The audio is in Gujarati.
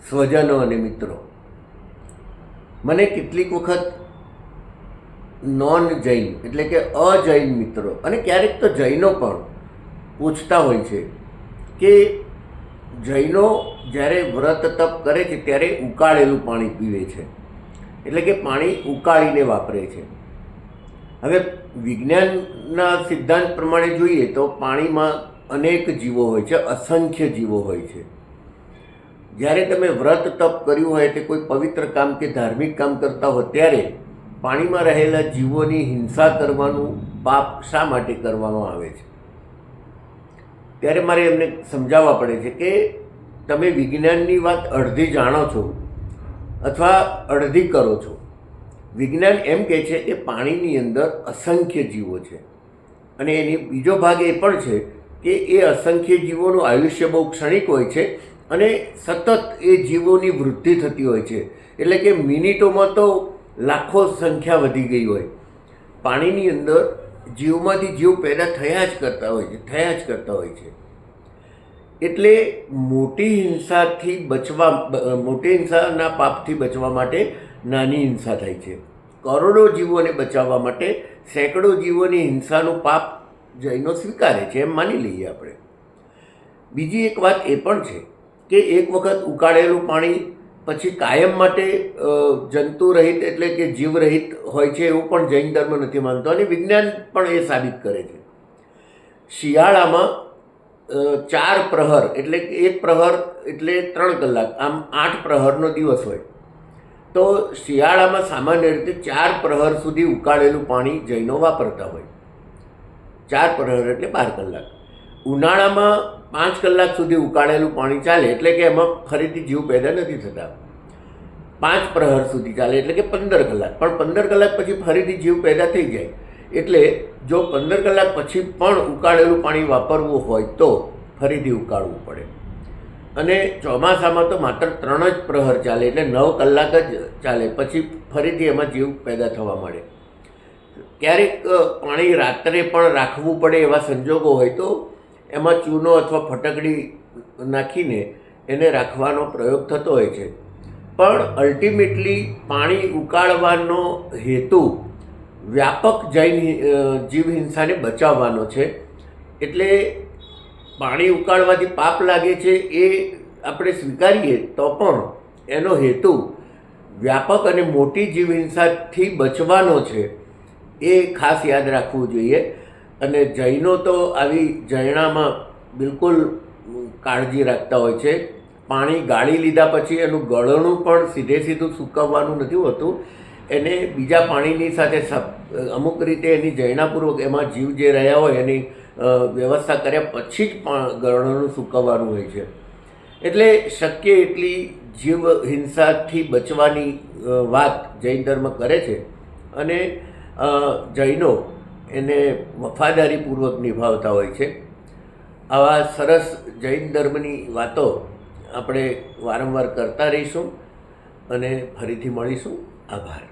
સ્વજનો અને મિત્રો, મને કેટલીક વખત નોન જૈન એટલે કે અજૈન મિત્રો અને ક્યારેક તો જૈનો પણ પૂછતા હોય છે કે જૈનો જ્યારે વ્રત તપ કરે છે ત્યારે ઉકાળેલું પાણી પીવે છે, એટલે કે પાણી ઉકાળીને વાપરે છે. હવે વિજ્ઞાનના સિદ્ધાંત પ્રમાણે જોઈએ તો પાણીમાં અનેક જીવો હોય છે, અસંખ્ય જીવો હોય છે. જ્યારે તમે વ્રત તપ કર્યું હોય તે કોઈ પવિત્ર કામ કે ધાર્મિક કામ કરતા હો ત્યારે પાણીમાં રહેલા જીવોની હિંસા કરવાનું પાપ શા માટે કરવામાં આવે છે? ત્યારે મારે એમને સમજાવવા પડે છે કે તમે વિજ્ઞાનની વાત અડધી જાણો છો અથવા અડધી કરો છો. વિજ્ઞાન એમ કહે છે કે પાણીની અંદર અસંખ્ય જીવો છે અને એની બીજો ભાગ એ પણ છે કે એ અસંખ્ય જીવોનું આયુષ્ય બહુ ક્ષણિક હોય છે અને સતત એ જીવોની વૃદ્ધિ થતી હોય છે, એટલે કે મિનિટોમાં તો લાખો સંખ્યા વધી ગઈ હોય. પાણીની અંદર જીવમાંથી જીવ પેદા થયા જ કરતા હોય છે. એટલે મોટી હિંસાના પાપથી બચવા માટે નાની હિંસા થાય છે. કરોડો જીવોને બચાવવા માટે સેંકડો જીવોની હિંસાનું પાપ જૈનો સ્વીકારે છે, એમ માની લઈએ આપણે. બીજી એક વાત એ પણ છે કે એક વખત ઉકાળેલું પાણી પછી કાયમ માટે જંતુ રહિત એટલે કે જીવ રહિત હોય છે એવું પણ જૈન ધર્મ નથી માનતો અને વિજ્ઞાન પણ એ સાબિત કરે છે. શિયાળામાં 4 પ્રહર એટલે કે 1 પ્રહર એટલે 3 કલાક, આમ 8 પ્રહરનો દિવસ હોય તો શિયાળામાં સામાન્ય રીતે 4 પ્રહર સુધી ઉકાળેલું પાણી જૈનો વાપરતા હોય. 4 પ્રહર એટલે 12 કલાક. ઉનાળામાં 5 કલાક સુધી ઉકાળેલું પાણી ચાલે એટલે કે એમાં ફરીથી જીવ પેદા નથી થતા. 5 પ્રહર સુધી ચાલે એટલે કે 15 કલાક, પણ 15 કલાક પછી ફરીથી જીવ પેદા થઈ જાય. એટલે જો 15 કલાક પછી પણ ઉકાળેલું પાણી વાપરવું હોય તો ફરીથી ઉકાળવું પડે. અને ચોમાસામાં તો માત્ર 3 જ પ્રહર ચાલે એટલે 9 કલાક જ ચાલે, પછી ફરીથી એમાં જીવ પેદા થવા માંડે. ક્યારેક પાણી રાત્રે પણ રાખવું પડે એવા સંજોગો હોય તો એમાં ચૂનો અથવા ફટકડી નાખીને એને રાખવાનો પ્રયોગ થતો હોય છે. પણ અલ્ટિમેટલી પાણી ઉકાળવાનો હેતુ વ્યાપક જૈન જીવહિંસાને બચાવવાનો છે. એટલે પાણી ઉકાળવાથી પાપ લાગે છે એ આપણે સ્વીકારીએ તો પણ એનો હેતુ વ્યાપક અને મોટી જીવહિંસાથી બચવાનો છે, એ ખાસ યાદ રાખવું જોઈએ. અને જૈનો તો આવી જૈણામાં બિલકુલ કાળજી રાખતા હોય છે. પાણી ગાળી લીધા પછી એનું ગળણું પણ સીધું સૂકવવાનું નથી હોતું, એને બીજા પાણીની સાથે અમુક રીતે એની જૈણાપૂર્વક એમાં જીવ જે રહ્યા હોય એની વ્યવસ્થા કર્યા પછી જ ગળણું સૂકવવાનું હોય છે. એટલે શક્ય એટલી જીવ હિંસાથી બચવાની વાત જૈન ધર્મ કરે છે અને જૈનો એને વફાદારીપૂર્વક નિભાવતા હોય છે. આવા સરસ જૈન ધર્મની વાતો આપણે વારંવાર કરતા રહીશું અને ફરીથી મળીશું. આભાર.